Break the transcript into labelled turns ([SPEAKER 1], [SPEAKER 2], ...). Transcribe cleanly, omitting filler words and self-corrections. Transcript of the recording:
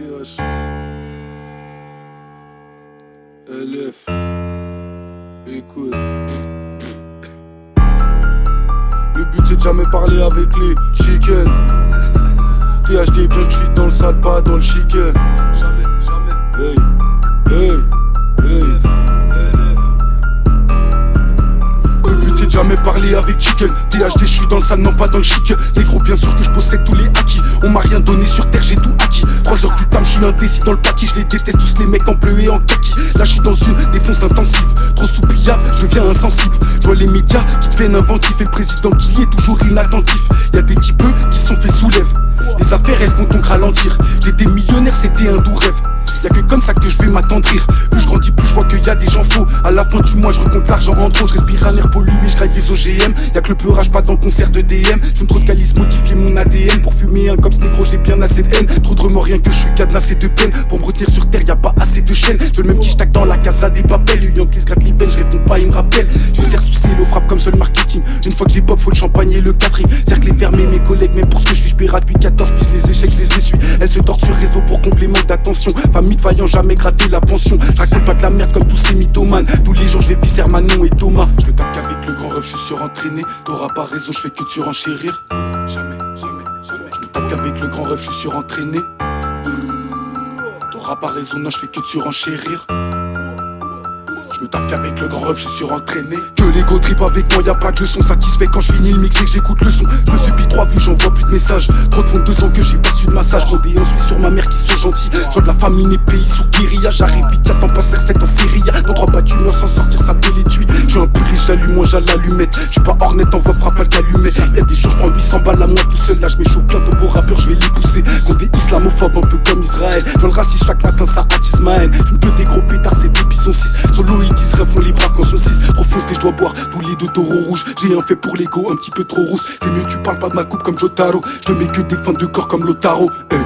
[SPEAKER 1] TH LF. Écoute, le but c'est de jamais parler avec les chickens. THD bien que je suis dans le sale, pas dans le chicken. Jamais, jamais. Hey, hey, hey. Le but c'est de jamais parler avec chicken. THD je suis dans le sale, non pas dans le chic. Les gros bien sûr que je possède tous les acquis. On m'a rien donné sur terre, j'ai tout acquis. 3 heures du tam, je suis indécis dans le paquet. Je les déteste tous les mecs en bleu et en kaki. Là je suis dans une défonce intensive. Trop soupillard, je deviens insensible. Je vois les médias qui deviennent inventifs. Et le président qui est toujours inattentif. Y'a des types qui sont fait soulève. Les affaires elles vont donc ralentir. J'étais millionnaire, c'était un doux rêve. Y'a que comme ça que je vais m'attendrir. Plus je grandis, plus je vois qu'il y a des gens faux. À la fin du mois, je recompte l'argent en trop. Je respire un air pollué, je graille des OGM. Y'a que le pleurage, pas dans le concert de DM. J'aime trop de calice modifier mon ADN. Pour fumer un cops négro, j'ai bien assez de haine. Trop de remords, rien que je suis cadenassé de peine. Pour me retenir sur terre, y'a pas assez de chaînes. Je veux le même qui tac dans la casa des papels. Union qui se gratte les veines, je réponds pas, il me rappelle. Je serre sous le frappe comme seul marketing. Une fois que j'ai pop, faut le champagne et le catering. Cercle fermé, mes collègues, même pour ce que je suis, je paiera depuis 14 puis les échecs, je les essuie. Elle se tord sur réseau pour complément d'attention. Famille de vaillants, jamais gratter la pension. Je raconte pas de la merde comme tous ces mythomanes. Tous les jours je vais visser Manon et Thomas. Je me tape qu'avec le grand rêve, je suis surentraîné. T'auras pas raison, je fais que de surenchérir. Jamais, jamais, jamais. Je me tape qu'avec le grand rêve, je suis surentraîné. T'auras pas raison, non, je fais que de surenchérir. Je me tape qu'avec le grand rêve, je suis surentraîné. Que l'ego trip avec moi, y'a pas de leçon. Satisfait quand je finis le mix et que j'écoute le son. Je me suis pris 3 vues, j'envoie plus de messages. Trop de fond 2 ans que j'ai perçu de massage. Condé un suis sur ma mère qui sont gentils. Genre de la famine et pays sous guérilla. J'arrive vite, j'attends pas R7 en série. Dans 3 pas d'humeur sans sortir ça peut les tuer. Je suis un puriste, j'allume, moi j'ai l'allumette. Je suis pas Hornet, envoie frappe à le calumet. Y'a des jours, je prends 800 balles à moi tout seul. Là je m'échauffe bientôt vos rappeurs, je vais les pousser. Contre des islamophobes un peu comme Israël. Dans le racisme chaque matin ça attise ma haine. J'me que des gros pétards, c'est des bisons 6. Solo ils disent font les braves quand sont 6. Trop fausseté, je dois boire tous les 2 taureaux rouges. J'ai un fait pour l'ego, un petit peu trop rousse. C'est mieux tu parles pas de ma coupe comme Jotaro. Je te mets que des fins de corps comme Lotaro. Hey.